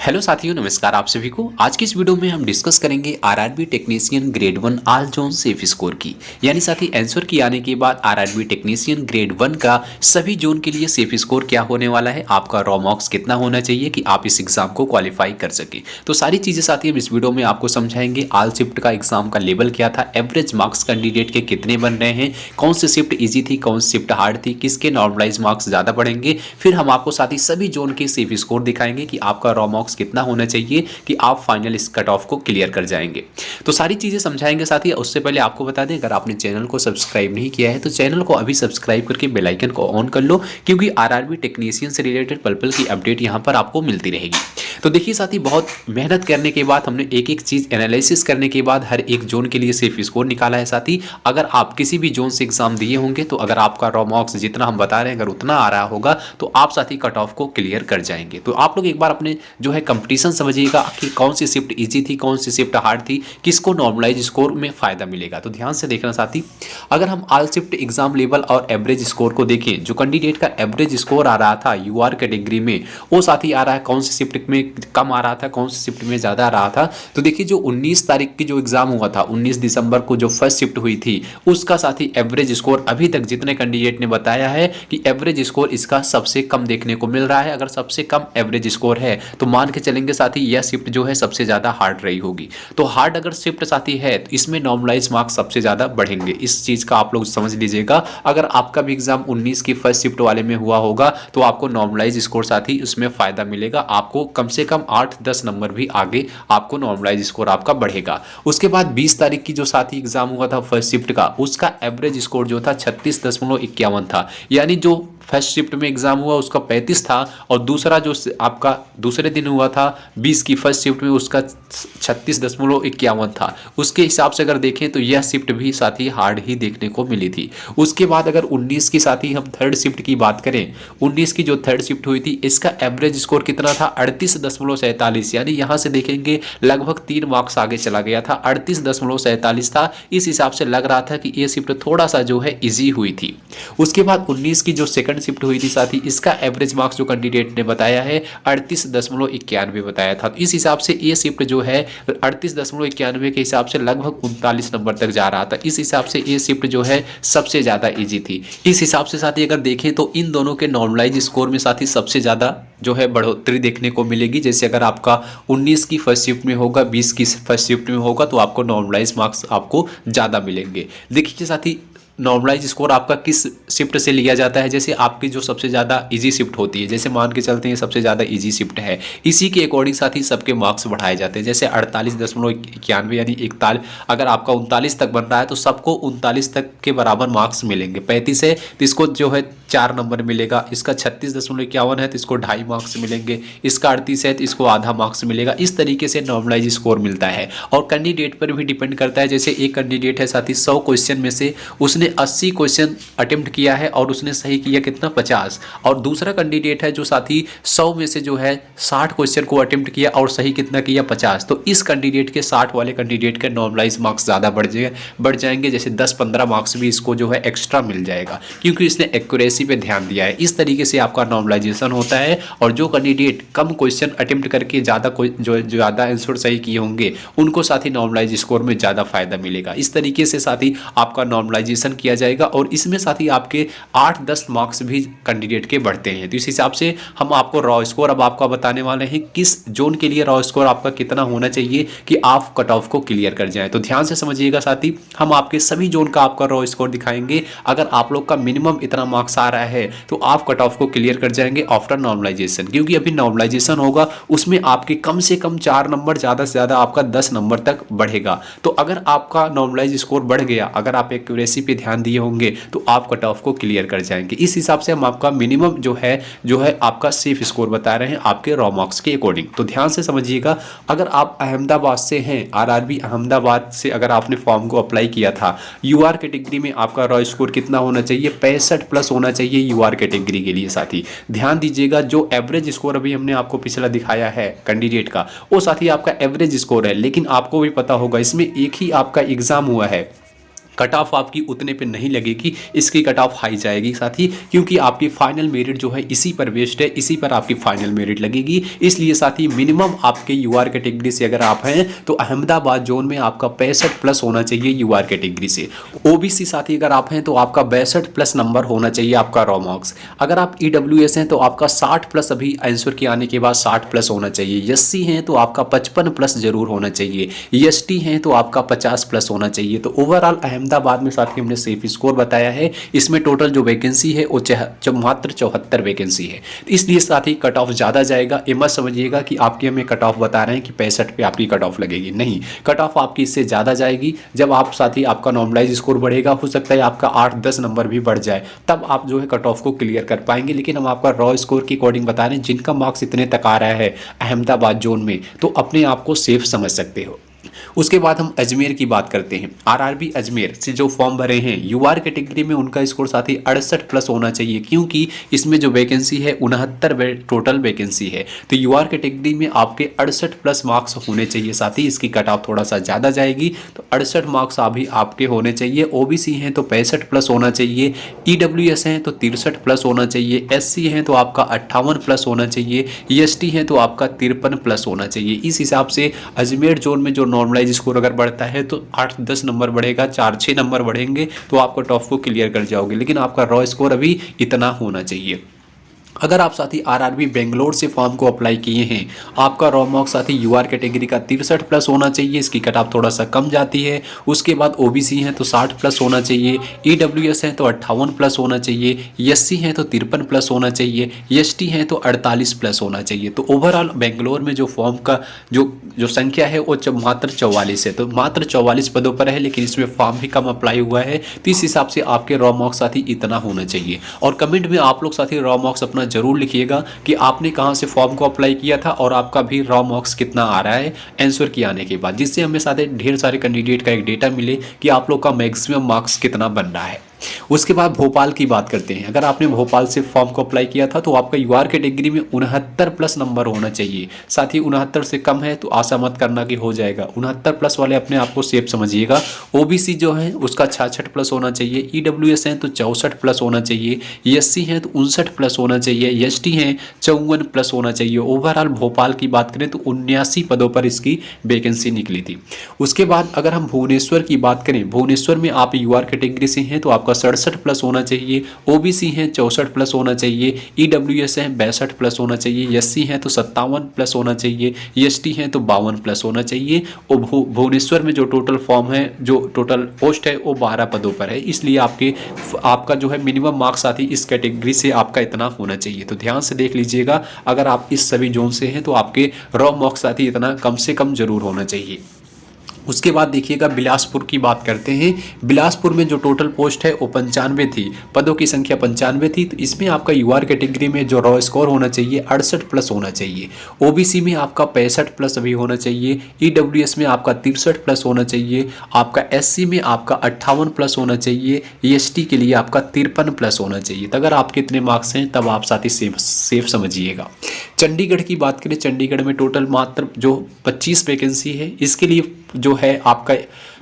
Hello साथियों, नमस्कार आप सभी को। आज की इस वीडियो में हम डिस्कस करेंगे RRB technician grade 1 all zone safe score की। यानी साथी आंसर की आने के बाद आरआरबी टेक्नीशियन ग्रेड 1 का सभी जोन के लिए सेफ स्कोर क्या होने वाला है, आपका रॉ मार्क्स कितना होना चाहिए कि आप इस एग्जाम को क्वालिफाई कर सके। तो सारी चीज़ें साथी हम इस वीडियो में आपको समझाएंगे। ऑल शिफ्ट का एग्जाम का लेवल क्या था, एवरेज मार्क्स कैंडिडेट के कितने बन रहे हैं, कौन सी शिफ्ट ईजी थी, कौन सी शिफ्ट हार्ड थी, किसके नॉर्मलाइज मार्क्स ज़्यादा बढ़ेंगे। फिर हम आपको साथी सभी जोन के सेफ स्कोर दिखाएंगे कि आपका रॉ मार्क्स कितना होना चाहिए कि आप फाइनल इस कट ऑफ को क्लियर कर जाएंगे। तो सारी चीजें समझाएंगे साथी। उससे पहले आपको बता दें, अगर आपने चैनल को सब्सक्राइब नहीं किया है तो चैनल को अभी सब्सक्राइब करके बेल आइकन को ऑन कर लो, क्योंकि आरआरबी टेक्नीशियन से रिलेटेड पल पल की अपडेट यहां पर आपको मिलती रहेगी। तो देखिए साथी, बहुत मेहनत करने के बाद हमने एक एक चीज एनालिसिस करने के बाद हर एक जोन के लिए सेफ स्कोर निकाला है साथी। अगर आप किसी भी जोन से एग्जाम दिए होंगे तो अगर आपका रॉ मार्क्स जितना हम बता रहे हैं अगर उतना आ रहा होगा तो आप साथी कट ऑफ को क्लियर कर जाएंगे। तो आप लोग एक बार अपने जो है कंपटीशन समझिएगा कि कौन सी शिफ्ट इजी थी, कौन सी शिफ्ट हार्ड थी, किसको नॉर्मलाइज स्कोर में फायदा मिलेगा। तो ध्यान से देखना साथी। अगर हम ऑल शिफ्ट एग्जाम लेवल और एवरेज स्कोर को देखें, जो कैंडिडेट का एवरेज स्कोर आ रहा था यूआर कैटेगरी में, वो साथी आ रहा है कौन सी शिफ्ट में कम आ रहा था, कौन सी शिफ्ट में ज़्यादा आ रहा था। तो देखिए, जो 19 तारीख की जो एग्जाम हुआ था, 19 दिसंबर को जो फर्स्ट शिफ्ट हुई थी, उसका साथी एवरेज स्कोर अभी तक जितने कैंडिडेट ने बताया है कि एवरेज स्कोर इसका सबसे कम देखने को मिल रहा है। अगर सबसे कम एवरेज स्कोर है तो मान के चलेंगे साथी यह शिफ्ट जो है सबसे ज़्यादा हार्ड रही होगी। तो हार्ड अगर शिफ्ट साथी है तो इसमें नॉर्मलाइज मार्क्स सबसे ज़्यादा बढ़ेंगे। इस चीज़ का आप लोग समझ लीजिएगा। अगर आपका भी एग्जाम 19 की फर्स्ट शिफ्ट वाले में हुआ होगा तो आपको नॉर्मलाइज स्कोर साथी उसमें फ़ायदा मिलेगा। आपको कम से कम 8-10 नंबर भी आगे आपको नॉर्मलाइज स्कोर आपका बढ़ेगा। उसके बाद 20 तारीख की जो साथी एग्जाम हुआ था फर्स्ट शिफ्ट का, उसका एवरेज स्कोर जो था 36.51 था। यानी जो फर्स्ट शिफ्ट में एग्जाम हुआ उसका 35 था और दूसरा जो आपका दूसरे दिन हुआ था 20 की फर्स्ट शिफ्ट में उसका 36.51 था। उसके हिसाब से अगर देखें तो यह शिफ्ट भी साथी हार्ड ही देखने को मिली थी। उसके बाद अगर 19 की साथी हम थर्ड शिफ्ट की बात करें, 19 की जो थर्ड शिफ्ट हुई थी इसका एवरेज स्कोर कितना था 38.47। यानी यहाँ से देखेंगे लगभग 3 मार्क्स आगे चला गया था, 38.47 था। इस हिसाब से लग रहा था कि ये शिफ्ट थोड़ा सा जो है ईजी हुई थी। उसके बाद 19 की जो सेकंड शिफ्ट हुई थी साथी, इसका एवरेज मार्क्स जो कैंडिडेट ने बताया है 38.91 बताया था। तो इस हिसाब से ये शिफ्ट जो है 38.91 के हिसाब से लगभग 39 नंबर तक जा रहा था। इस हिसाब से ये शिफ्ट जो है सबसे ज़्यादा इजी थी। इस हिसाब से साथी अगर देखें तो इन दोनों के नॉर्मलाइज स्कोर में साथी सबसे ज़्यादा जो है बढ़ोतरी देखने को मिलेगी। जैसे अगर आपका 19 की फर्स्ट शिफ्ट में होगा, 20 की फर्स्ट शिफ्ट में होगा तो आपको नॉर्मलाइज मार्क्स आपको ज़्यादा मिलेंगे। देखिए साथी, नॉर्मलाइज स्कोर आपका किस शिफ्ट से लिया जाता है। जैसे आपकी जो सबसे ज़्यादा इजी शिफ्ट होती है, जैसे मान के चलते हैं सबसे ज़्यादा इजी शिफ्ट है, इसी के अकॉर्डिंग साथ ही सबके मार्क्स बढ़ाए जाते हैं। जैसे 48.91 यानी 41, अगर आपका 39 तक बन रहा है तो सबको 39 तक के बराबर मार्क्स मिलेंगे। 35 है तो इसको जो है 4 नंबर मिलेगा। इसका 36.51 है तो इसको 2.5 मार्क्स मिलेंगे। इसका 38 है तो इसको आधा मार्क्स मिलेगा। इस तरीके से नॉर्मलाइज स्कोर मिलता है और कैंडिडेट पर भी डिपेंड करता है। जैसे एक कैंडिडेट है साथी 100 क्वेश्चन में से उसने 80 क्वेश्चन अटेम्प्ट किया है और उसने सही किया कितना 50, और दूसरा कैंडिडेट है जो साथी 100 में से जो है 60 क्वेश्चन को अटेम्प्ट किया और सही कितना किया 50। तो इस कैंडिडेट के 60 वाले कैंडिडेट के नॉर्मलाइज मार्क्स ज़्यादा बढ़ जाएंगे। जैसे 10-15 मार्क्स भी इसको जो है एक्स्ट्रा मिल जाएगा, क्योंकि इसने एक्यूरेसी पे ध्यान दिया है। इस तरीके से आपका नॉर्मलाइजेशन होता है और जो कैंडिडेट कम क्वेश्चन अटेम्प्ट करके ज़्यादा आंसर सही किए होंगे उनको साथी नॉर्मलाइज स्कोर में ज़्यादा फायदा मिलेगा। इस तरीके से साथी आपका नॉर्मलाइजेशन किया जाएगा और इसमें साथी आपके 8-10 मार्क्स भी कैंडिडेट के बढ़ते हैं। तो इस हिसाब से हम आपको रॉ स्कोर अब आपका बताने वाले हैं किस जोन के लिए रॉ स्कोर आपका कितना होना चाहिए कि आप कट ऑफ को क्लियर कर जाएं। तो ध्यान से समझिएगा साथी, हम आपके सभी जोन का आपका रॉ स्कोर दिखाएंगे। अगर आप लोग का मिनिमम इतना मार्क्स आ रहा है तो आप कट ऑफ को क्लियर कर जाएंगे आफ्टर नॉर्मलाइजेशन, क्योंकि अभी नॉर्मलाइजेशन होगा उसमें आपके कम से कम 4 नंबर, ज़्यादा से ज़्यादा आपका 10 नंबर तक बढ़ेगा। तो अगर आपका नॉर्मलाइज स्कोर बढ़ गया, अगर आप एक्यूरेसी पे ध्यान दिए होंगे तो आप कट ऑफ को क्लियर कर जाएंगे। इस हिसाब से हम आपका मिनिमम जो है आपका सेफ स्कोर बता रहे हैं आपके रॉ मार्क्स के अकॉर्डिंग। तो ध्यान से समझिएगा, अगर आप अहमदाबाद से हैं, आरआरबी अहमदाबाद से अगर आपने फॉर्म को अप्लाई किया था, यूआर कैटेगरी में आपका रॉ स्कोर कितना होना चाहिए 65+ होना चाहिए यूआर कैटेगरी के लिए। साथी ध्यान दीजिएगा, जो एवरेज स्कोर अभी हमने आपको पिछला दिखाया है कैंडिडेट का, वो साथी आपका एवरेज स्कोर है। लेकिन आपको भी पता होगा इसमें एक ही आपका एग्जाम हुआ है, कट ऑफ आपकी उतने पे नहीं लगेगी, इसकी कट ऑफ हाई जाएगी साथ ही, क्योंकि आपकी फाइनल मेरिट जो है इसी पर बेस्ड है, इसी पर आपकी फाइनल मेरिट लगेगी। इसलिए साथ ही मिनिमम आपके यूआर कैटेगरी से अगर आप हैं तो अहमदाबाद जोन में आपका 65 प्लस होना चाहिए यूआर कैटेगरी से। ओबीसी साथी अगर आप हैं तो आपका 62 प्लस नंबर होना चाहिए आपका रॉ मार्क्स। अगर आप ईडब्ल्यूएस हैं तो आपका 60 प्लस अभी आंसर के आने के बाद 60 प्लस होना चाहिए। एससी हैं तो आपका 55 प्लस जरूर होना चाहिए। एसटी हैं तो आपका 50 प्लस होना चाहिए। तो ओवरऑल अहमदाबाद में साथ ही हमने सेफ स्कोर बताया है, इसमें टोटल जो वैकेंसी है वो मात्र 74 वैकेंसी है। तो इसलिए साथ ही कट ऑफ ज़्यादा जाएगा। ये मत समझिएगा कि आपके हमें कट ऑफ बता रहे हैं कि 65 पे आपकी कट ऑफ लगेगी, नहीं, कट ऑफ आपकी इससे ज़्यादा जाएगी। जब आप साथ ही आपका नॉर्मलाइज स्कोर बढ़ेगा, हो सकता है आपका 8-10 नंबर भी बढ़ जाए, तब आप जो है कट ऑफ को क्लियर कर पाएंगे। लेकिन हम आपका रॉ स्कोर की अकॉर्डिंग बता रहे हैं, जिनका मार्क्स इतने तक आ रहा है अहमदाबाद जोन में, तो अपने आप को सेफ समझ सकते हो। उसके बाद हम अजमेर की बात करते हैं। आरआरबी अजमेर से जो फॉर्म भरे हैं यूआर कैटेगरी में, उनका स्कोर साथ ही 68 प्लस होना चाहिए, क्योंकि इसमें जो वैकेंसी है 69 टोटल वैकेंसी है। तो यूआर कैटेगरी में आपके 68 प्लस मार्क्स होने चाहिए। साथ ही इसकी कट ऑफ थोड़ा सा ज़्यादा जाएगी, तो 68 मार्क्स अभी आपके होने चाहिए। ओबीसी हैं तो 65 प्लस होना चाहिए। ईडब्ल्यूएस हैं तो 63 प्लस होना चाहिए। एससी हैं तो आपका 58 प्लस होना चाहिए। एसटी हैं तो आपका 53 प्लस होना चाहिए। इस हिसाब से अजमेर जोन में जो नॉर्मलाइज स्कोर अगर बढ़ता है तो 8-10 नंबर बढ़ेगा, 4-6 नंबर बढ़ेंगे तो आपको टॉप को क्लियर कर जाओगे। लेकिन आपका रॉ स्कोर अभी इतना होना चाहिए। अगर आप साथी आरआरबी बेंगलोर से फॉर्म को अप्लाई किए हैं, आपका रॉ मार्क्स साथी यूआर कैटेगरी का 63 प्लस होना चाहिए, इसकी कट ऑफ थोड़ा सा कम जाती है। उसके बाद ओबीसी हैं तो 60 प्लस होना चाहिए। ईडब्ल्यूएस हैं तो 58 प्लस होना चाहिए। एससी हैं तो 53 प्लस होना चाहिए। एसटी हैं तो 48 प्लस होना चाहिए। तो ओवरऑल बेंगलोर में जो फॉर्म का जो संख्या है वो मात्र 44 है, तो मात्र 44 पदों पर है, लेकिन इसमें फॉर्म भी कम अप्लाई हुआ है। तो इस हिसाब से आपके रॉ मार्क्स साथी इतना होना चाहिए। और कमेंट में आप लोग साथी रॉ मार्क्स अपना जरूर लिखिएगा कि आपने कहां से फॉर्म को अप्लाई किया था और आपका भी रॉ मार्क्स कितना आ रहा है आंसर किए आने के बाद, जिससे हमें साथ ढेर सारे कैंडिडेट का एक डेटा मिले कि आप लोग का मैक्सिमम मार्क्स कितना बन रहा है। उसके बाद भोपाल की बात करते हैं। अगर आपने भोपाल से फॉर्म को अप्लाई किया था तो आपका यूआर कैटेगरी में 69 प्लस नंबर होना चाहिए। साथ ही 69 से कम है तो आशा मत करना कि हो जाएगा। 69 प्लस वाले अपने आप को सेफ समझिएगा। ओबीसी जो है उसका 66 प्लस होना चाहिए। ईडब्ल्यूएस हैं तो 64 प्लस होना चाहिए। एससी हैं तो 59 प्लस होना चाहिए। एसटी हैं 54 प्लस होना चाहिए। ओवरऑल भोपाल की बात करें तो 79 पदों पर इसकी वैकेंसी निकली थी। उसके बाद अगर हम भुवनेश्वर की बात करें, भुवनेश्वर में आप यूआर कैटेगरी से हैं तो आपका 67 प्लस होना चाहिए। ओबीसी हैं 64 प्लस होना चाहिए। ईडब्ल्यूएस हैं 62 प्लस होना चाहिए। एससी हैं तो 57 प्लस होना चाहिए। एसटी हैं तो 52 प्लस होना चाहिए। और भुवनेश्वर में जो टोटल फॉर्म है, जो टोटल पोस्ट है वो 12 पदों पर है, इसलिए आपका जो है मिनिमम मार्क्स आती इस कैटेगरी से आपका इतना होना चाहिए। तो ध्यान से देख लीजिएगा, अगर आप इस सभी जोन से हैं तो आपके रॉ मार्क्स आती इतना कम से कम जरूर होना चाहिए। उसके बाद देखिएगा बिलासपुर की बात करते हैं। बिलासपुर में जो टोटल पोस्ट है वो 95 थी, पदों की संख्या 95 थी। तो इसमें आपका यूआर कैटेगरी में जो रॉ स्कोर होना चाहिए 68 प्लस होना चाहिए। ओबीसी में आपका 65 प्लस अभी होना चाहिए। ईडब्ल्यूएस में आपका 63 प्लस होना चाहिए। आपका एससी में आपका 58 प्लस होना चाहिए। एसटी के लिए आपका 53 प्लस होना चाहिए। तो अगर आपके इतने मार्क्स हैं तब आप साथ ही सेफ समझिएगा। चंडीगढ़ की बात करें, चंडीगढ़ में टोटल मात्र जो 25 वैकेंसी है, इसके लिए जो है आपका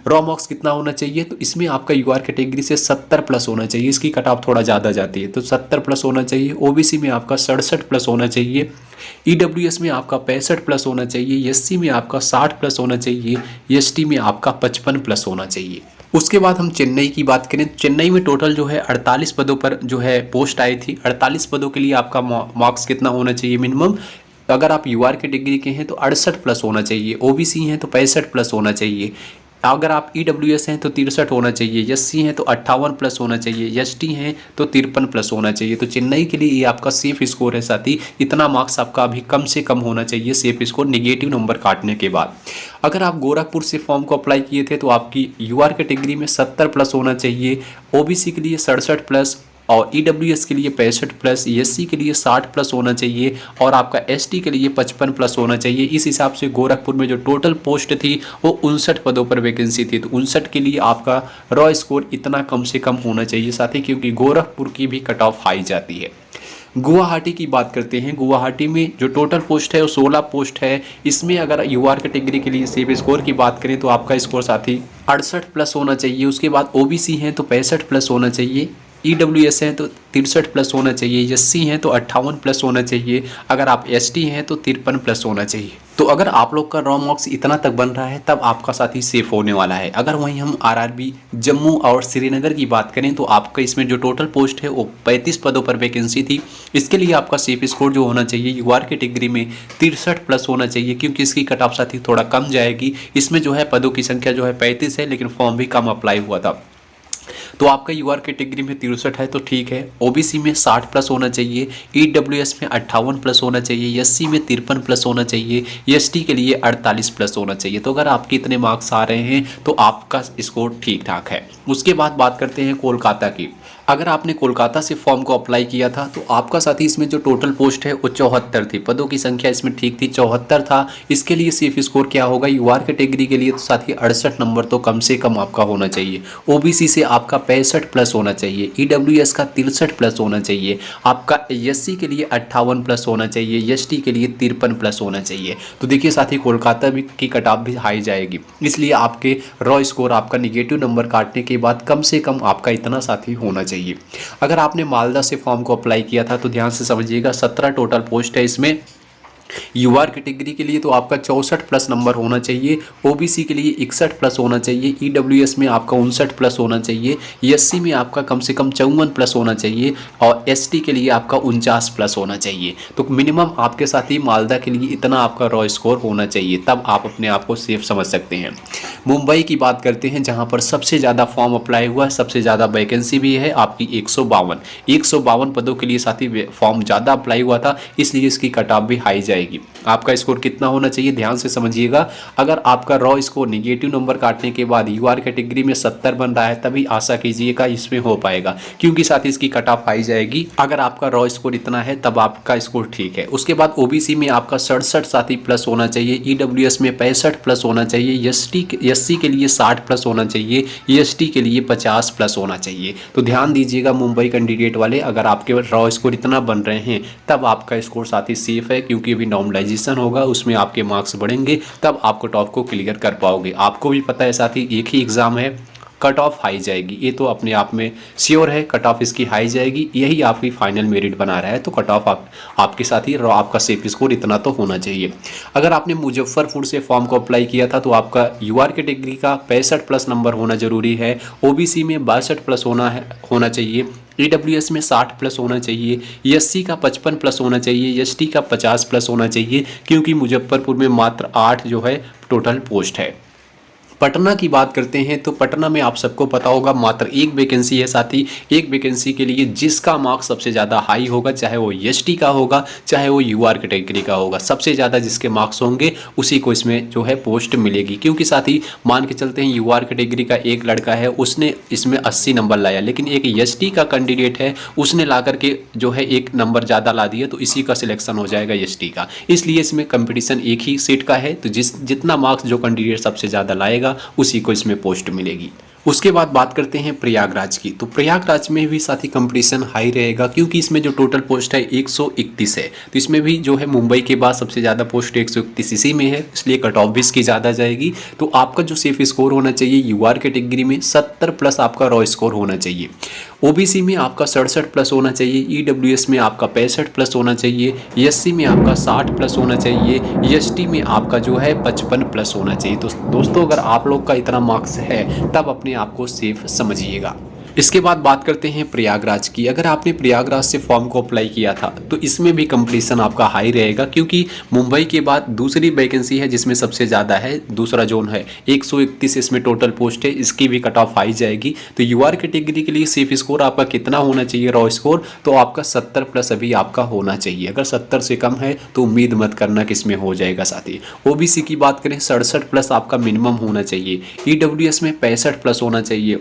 रॉ मार्क्स कितना होना चाहिए, तो इसमें आपका यूआर कैटेगरी से 70 प्लस होना चाहिए। इसकी कट ऑफ थोड़ा ज़्यादा जाती है, तो 70 प्लस होना चाहिए। ओबीसी में आपका 67 प्लस होना चाहिए। ईडब्ल्यूएस में आपका 65 प्लस होना चाहिए। एससी में आपका 60 प्लस होना चाहिए। एसटी में आपका 55 प्लस होना चाहिए। उसके बाद हम चेन्नई की बात करें, चेन्नई में टोटल जो है 48 पदों पर जो है पोस्ट आई थी। 48 पदों के लिए आपका मार्क्स कितना होना चाहिए मिनिमम, अगर आप यूआर कैटेगरी के हैं तो 68 प्लस होना चाहिए। ओबीसी हैं तो 65 प्लस होना चाहिए। अगर आप ईडब्ल्यूएस हैं तो 63 होना चाहिए। एससी हैं तो 58 प्लस होना चाहिए। एसटी हैं तो 53 प्लस होना चाहिए। तो चेन्नई के लिए ये आपका सेफ स्कोर है। साथ ही इतना मार्क्स आपका अभी कम से कम होना चाहिए सेफ स्कोर, नेगेटिव नंबर काटने के बाद। अगर आप गोरखपुर से फॉर्म को अप्लाई किए थे तो आपकी यूआर कैटेगरी में 70 प्लस होना चाहिए। ओबीसी के लिए 67 प्लस और ईडब्ल्यूएस के लिए 65 प्लस, एससी के लिए 60 प्लस होना चाहिए और आपका एसटी के लिए 55 प्लस होना चाहिए। इस हिसाब से गोरखपुर में जो टोटल पोस्ट थी वो 59 पदों पर वैकेंसी थी। तो 59 के लिए आपका रॉ स्कोर इतना कम से कम होना चाहिए साथ ही, क्योंकि गोरखपुर की भी कट ऑफ हाई जाती है। गुवाहाटी की बात करते हैं। गुवाहाटी में जो टोटल पोस्ट है वो 16 पोस्ट है। इसमें अगर यूआर कैटेगरी के लिए सिर्फ स्कोर की बात करें तो आपका स्कोर साथी 68 प्लस होना चाहिए। उसके बाद ओबीसी हैं तो 65 प्लस होना चाहिए, ईडब्ल्यूएस हैं तो 63 प्लस होना चाहिए, एससी हैं तो 58 प्लस होना चाहिए, अगर आप एसटी हैं तो 53 प्लस होना चाहिए। तो अगर आप लोग का रॉ मार्क्स इतना तक बन रहा है तब आपका साथी सेफ होने वाला है। अगर वहीं हम आरआरबी जम्मू और श्रीनगर की बात करें तो आपका इसमें जो टोटल पोस्ट है वो 35 पदों पर वैकेंसी थी। इसके लिए आपका सेफ स्कोर जो होना चाहिए यूआर कैटेगरी में 63 प्लस होना चाहिए, क्योंकि इसकी कट ऑफ साथी थोड़ा कम जाएगी। इसमें जो है पदों की संख्या जो है 35 है, लेकिन फॉर्म भी कम अप्लाई हुआ था। तो आपका यूआर कैटेगरी में 63 है तो ठीक है। ओबीसी में 60 प्लस होना चाहिए, ईडब्ल्यूएस में 58 प्लस होना चाहिए, एससी में 53 प्लस होना चाहिए, एसटी के लिए 48 प्लस होना चाहिए। तो अगर आपके इतने मार्क्स आ रहे हैं तो आपका स्कोर ठीक ठाक है। उसके बाद बात करते हैं कोलकाता की। अगर आपने कोलकाता से फॉर्म को अप्लाई किया था तो आपका साथी इसमें जो टोटल पोस्ट है वो 74 थी, पदों की संख्या इसमें ठीक थी, 74 था। इसके लिए सेफ स्कोर क्या होगा यूआर कैटेगरी के लिए तो साथी 68 नंबर तो कम से कम आपका होना चाहिए। ओबीसी से आपका 65 प्लस होना चाहिए, ईडब्ल्यूएस का 63 प्लस होना चाहिए, आपका एससी के लिए 58 प्लस होना चाहिए, एसटी के लिए 53 प्लस होना चाहिए। तो देखिए साथी कोलकाता भी की कट ऑफ भी हाई जाएगी, इसलिए आपके रॉ स्कोर आपका निगेटिव नंबर काटने के बाद कम से कम आपका इतना साथी होना चाहिए। अगर आपने मालदा से फॉर्म को अप्लाई किया था तो ध्यान से समझिएगा, 17 टोटल पोस्ट है इसमें। यूआर कैटेगरी के लिए तो आपका 64 प्लस नंबर होना चाहिए, ओबीसी के लिए 61 प्लस होना चाहिए, ईडब्ल्यूएस में आपका 59 प्लस होना चाहिए, एससी में आपका कम से कम 54 प्लस होना चाहिए और एसटी के लिए आपका 49 प्लस होना चाहिए। तो मिनिमम आपके साथ ही मालदा के लिए इतना आपका रॉ स्कोर होना चाहिए, तब आप अपने आप को सेफ समझ सकते हैं। मुंबई की बात करते हैं जहां पर सबसे ज़्यादा फॉर्म अप्लाई हुआ है, सबसे ज़्यादा वैकेंसी भी है आपकी 152 पदों के लिए साथी फॉर्म ज़्यादा अप्लाई हुआ था, इसलिए इसकी कट ऑफ भी हाई जाएगी। आपका स्कोर कितना होना चाहिए ध्यान से समझिएगा। अगर आपका रॉ स्कोर निगेटिव नंबर काटने के बाद यूआर कैटेगरी में 70 बन रहा है तभी आशा कीजिएगा इसमें हो पाएगा, क्योंकि साथ ही इसकी कट ऑफ हाई जाएगी। अगर आपका रॉ स्कोर इतना है तब आपका स्कोर ठीक है। उसके बाद ओबीसी में आपका 67 साथी प्लस होना चाहिए, ईडब्ल्यूएस में 65 प्लस होना चाहिए, एससी के लिए 60 प्लस होना चाहिए, एसटी के लिए 50 प्लस होना चाहिए। तो ध्यान दीजिएगा मुंबई कैंडिडेट वाले, अगर आपके रॉ स्कोर इतना बन रहे हैं तब आपका स्कोर साथी सेफ है, क्योंकि अभी नॉर्मलाइजेशन होगा उसमें आपके मार्क्स बढ़ेंगे तब आप कट ऑफ को क्लियर कर पाओगे। आपको भी पता है साथी एक ही एग्ज़ाम है, कट ऑफ हाई जाएगी, ये तो अपने आप में श्योर है। कट ऑफ इसकी हाई जाएगी, यही आपकी फाइनल मेरिट बना रहा है। तो कट ऑफ आपके साथ ही आपका सेफ स्कोर इतना तो होना चाहिए। अगर आपने मुजफ्फरपुर से फॉर्म को अप्लाई किया था तो आपका यूआर कैटेगरी का 65 प्लस नंबर होना जरूरी है, ओबीसी में 62 प्लस होना चाहिए, ईडब्ल्यूएस में 60 प्लस होना चाहिए, एससी का 55 प्लस होना चाहिए, एसटी का 50 प्लस होना चाहिए, क्योंकि मुजफ्फरपुर में मात्र 8 जो है टोटल पोस्ट है। पटना की बात करते हैं तो पटना में आप सबको पता होगा मात्र एक वैकेंसी है साथी। एक वैकेंसी के लिए जिसका मार्क्स सबसे ज़्यादा हाई होगा, चाहे वो एसटी का होगा चाहे वो यूआर कैटेगरी का होगा, सबसे ज़्यादा जिसके मार्क्स होंगे उसी को इसमें जो है पोस्ट मिलेगी। क्योंकि साथी मान के चलते हैं यूआर कैटेगरी का एक लड़का है, उसने इसमें 80 नंबर लाया, लेकिन एक एसटी का कैंडिडेट है उसने ला करके जो है एक नंबर ज़्यादा ला दिया, तो इसी का सिलेक्शन हो जाएगा एसटी का। इसलिए इसमें कंपटीशन एक ही सीट का है, तो जितना मार्क्स जो कैंडिडेट सबसे ज़्यादा लाएगा उसी को इसमें पोस्ट मिलेगी। उसके बाद बात करते हैं प्रयागराज की। तो प्रयागराज में भी साथी कंपटीशन हाई रहेगा, क्योंकि इसमें जो टोटल पोस्ट है 131 है। तो इसमें भी जो है मुंबई के बाद सबसे ज़्यादा पोस्ट 131 इसी में है, इसलिए कट ऑफ भी इसकी ज़्यादा जाएगी। तो आपका जो सेफ स्कोर होना चाहिए यूआर कैटेगरी में 70 प्लस आपका रॉ स्कोर होना चाहिए, ओबीसी में आपका 67 प्लस होना चाहिए, ईडब्ल्यूएस में आपका 65 प्लस होना चाहिए, एससी में आपका 60 प्लस होना चाहिए, एसटी में आपका जो है 55 प्लस होना चाहिए। तो दोस्तों अगर आप लोग का इतना मार्क्स है तब अपने आपको सेफ समझिएगा। इसके बाद बात करते हैं प्रयागराज की। अगर आपने प्रयागराज से फॉर्म को अप्लाई किया था तो इसमें भी कंपटीशन आपका हाई रहेगा, क्योंकि मुंबई के बाद दूसरी वैकेंसी है जिसमें सबसे ज़्यादा है, दूसरा जोन है 131 इसमें टोटल पोस्ट है, इसकी भी कट ऑफ हाई जाएगी। तो यूआर कैटेगरी के लिए सेफ स्कोर आपका कितना होना चाहिए रॉ स्कोर, तो आपका 70 प्लस अभी आपका होना चाहिए। अगर 70 से कम है तो उम्मीद मत करना कि इसमें हो जाएगा साथी। ओबीसी की बात करें 67 प्लस आपका मिनिमम होना चाहिए, ईडब्ल्यूएस में 65 प्लस होना चाहिए,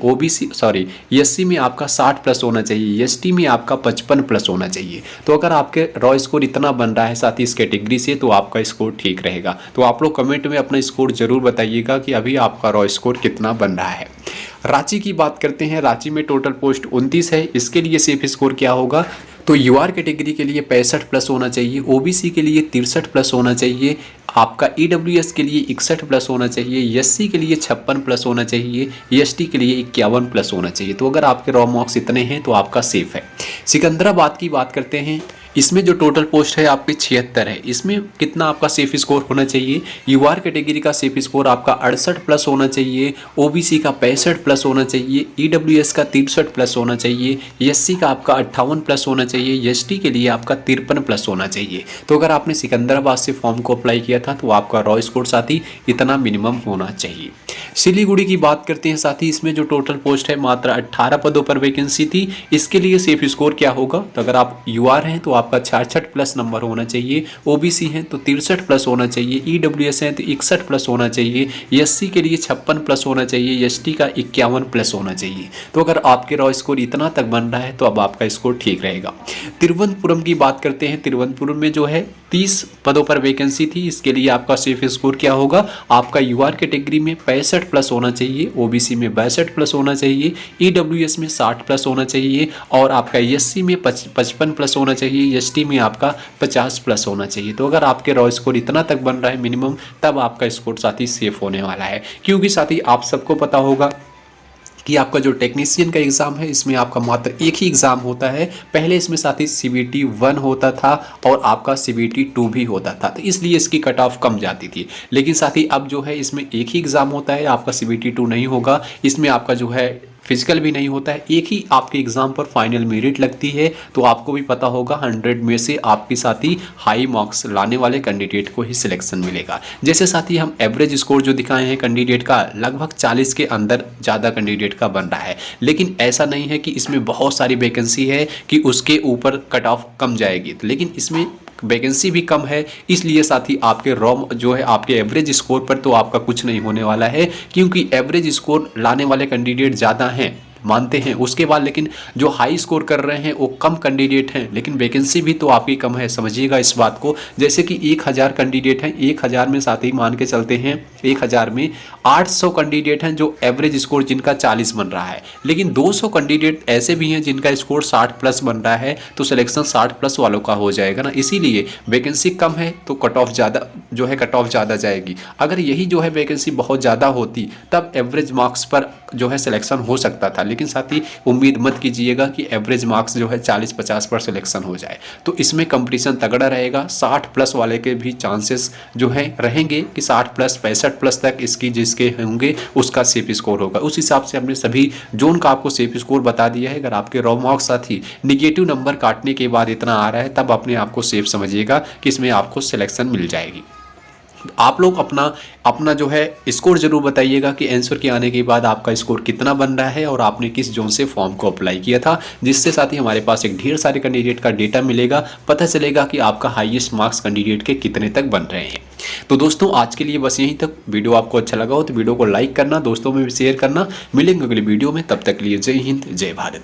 एससी में आपका 60 प्लस होना चाहिए, एसटी में आपका 55 प्लस होना चाहिए। तो अगर आपके रॉ स्कोर इतना बन रहा है साथ ही इस कैटेगरी से तो आपका स्कोर ठीक रहेगा। तो आप लोग कमेंट में अपना स्कोर जरूर बताइएगा कि अभी आपका रॉ स्कोर कितना बन रहा है। रांची की बात करते हैं। रांची में टोटल पोस्ट 29 है, इसके लिए सेफ स्कोर क्या होगा, तो यूआर कैटेगरी के लिए 65 प्लस होना चाहिए, ओबीसी के लिए 63 प्लस होना चाहिए, आपका ईडब्ल्यूएस के लिए 61 प्लस होना चाहिए, एससी के लिए 56 प्लस होना चाहिए, एसटी के लिए 51 प्लस होना चाहिए। तो अगर आपके रॉ मार्क्स इतने हैं तो आपका सेफ है। सिकंदराबाद की बात करते हैं, इसमें जो टोटल पोस्ट है आपके 76 है। इसमें कितना आपका सेफ स्कोर होना चाहिए? यूआर कैटेगरी का सेफ स्कोर आपका 68 प्लस होना चाहिए, ओबीसी का 65 प्लस होना चाहिए, ईडब्ल्यूएस का 63 प्लस होना चाहिए, एससी का आपका 58 प्लस होना चाहिए, एसटी के लिए आपका 53 प्लस होना चाहिए। तो अगर आपने सिकंदराबाद से फॉर्म को अप्लाई किया था तो आपका रॉ स्कोर साथी इतना मिनिमम होना चाहिए। सिलीगुड़ी की बात करते हैं साथी, इसमें जो टोटल पोस्ट है मात्र 18 पदों पर वैकेंसी थी। इसके लिए सेफ स्कोर क्या होगा? तो अगर आप यूआर हैं तो आपका 66 प्लस नंबर होना चाहिए, ओबीसी हैं तो 63 प्लस होना चाहिए, ईडब्ल्यूएस हैं तो 61 प्लस होना चाहिए, एससी के लिए 56 प्लस होना चाहिए, एसटी का 51 प्लस होना चाहिए। तो अगर आपके रॉ स्कोर इतना तक बन रहा है तो अब आपका स्कोर ठीक रहेगा। तिरुवनंतपुरम की बात करते हैं, तिरुवनंतपुरम में जो है 30 पदों पर वैकेंसी थी। इसके लिए आपका सेफ स्कोर क्या होगा? आपका यूआर कैटेगरी में 65 प्लस होना चाहिए, ओबीसी में 62 प्लस होना चाहिए, ईडब्ल्यूएस में 60 प्लस होना चाहिए और आपका एससी में 55 प्लस होना चाहिए, एसटी में आपका 50 प्लस होना चाहिए। तो अगर आपके रॉ स्कोर इतना तक बन रहा है मिनिमम, तब आपका स्कोर साथी सेफ होने वाला है। क्योंकि साथी आप सबको पता होगा कि आपका जो टेक्नीशियन का एग्ज़ाम है इसमें आपका मात्र एक ही एग्ज़ाम होता है। पहले इसमें साथी CBT 1 होता था और आपका CBT 2 भी होता था, तो इसलिए इसकी कट ऑफ कम जाती थी। लेकिन साथी अब जो है इसमें एक ही एग्ज़ाम होता है, आपका CBT 2 नहीं होगा। इसमें आपका जो है फिजिकल भी नहीं होता है, एक ही आपके एग्ज़ाम पर फाइनल मेरिट लगती है। तो आपको भी पता होगा 100 में से आपके साथी हाई मार्क्स लाने वाले कैंडिडेट को ही सिलेक्शन मिलेगा। जैसे साथी हम एवरेज स्कोर जो दिखाए हैं कैंडिडेट का, लगभग 40 के अंदर ज़्यादा कैंडिडेट का बन रहा है। लेकिन ऐसा नहीं है कि इसमें बहुत सारी वैकेंसी है कि उसके ऊपर कट ऑफ कम जाएगी, लेकिन इसमें वैकेंसी भी कम है। इसलिए साथी आपके रॉ जो है आपके एवरेज स्कोर पर तो आपका कुछ नहीं होने वाला है, क्योंकि एवरेज स्कोर लाने वाले कैंडिडेट ज़्यादा हैं, मानते हैं। उसके बाद लेकिन जो हाई स्कोर कर रहे हैं वो कम कैंडिडेट हैं, लेकिन वैकेंसी भी तो आपकी कम है, समझिएगा इस बात को। जैसे कि 1000 कैंडिडेट हैं, 1000 में साथ ही मान के चलते हैं 1000 में 800 कैंडिडेट हैं जो एवरेज स्कोर जिनका 40 बन रहा है, लेकिन 200 कैंडिडेट ऐसे भी हैं जिनका स्कोर 60 प्लस बन रहा है। तो सिलेक्शन 60 प्लस वालों का हो जाएगा ना, इसीलिए वैकेंसी कम है तो कट ऑफ ज़्यादा जो है कट ऑफ ज़्यादा जाएगी। अगर यही जो है वैकेंसी बहुत ज़्यादा होती तब एवरेज मार्क्स पर जो है सिलेक्शन हो सकता था, लेकिन साथ ही उम्मीद मत कीजिएगा कि एवरेज मार्क्स जो है 40-50 पर सिलेक्शन हो जाए। तो इसमें कंपटीशन तगड़ा रहेगा। 60 प्लस वाले के भी चांसेस जो है रहेंगे कि 60 प्लस 65 प्लस तक इसकी जिसके होंगे उसका सेफ स्कोर होगा। उस हिसाब से हमने सभी जोन का आपको सेफ स्कोर बता दिया है। अगर आपके रॉ मार्क्स साथ ही निगेटिव नंबर काटने के बाद इतना आ रहा है तब अपने आप को सेफ समझिएगा कि इसमें आपको सिलेक्शन मिल जाएगी। आप लोग अपना जो है स्कोर जरूर बताइएगा कि आंसर के आने के बाद आपका स्कोर कितना बन रहा है और आपने किस जोन से फॉर्म को अप्लाई किया था, जिससे साथ ही हमारे पास एक ढेर सारे कैंडिडेट का डेटा मिलेगा, पता चलेगा कि आपका हाईएस्ट मार्क्स कैंडिडेट के कितने तक बन रहे हैं। तो दोस्तों आज के लिए बस यहीं तक। वीडियो आपको अच्छा लगा हो तो वीडियो को लाइक करना, दोस्तों में भी शेयर करना। मिलेंगे अगले वीडियो में, तब तक के लिए जय हिंद जय भारत।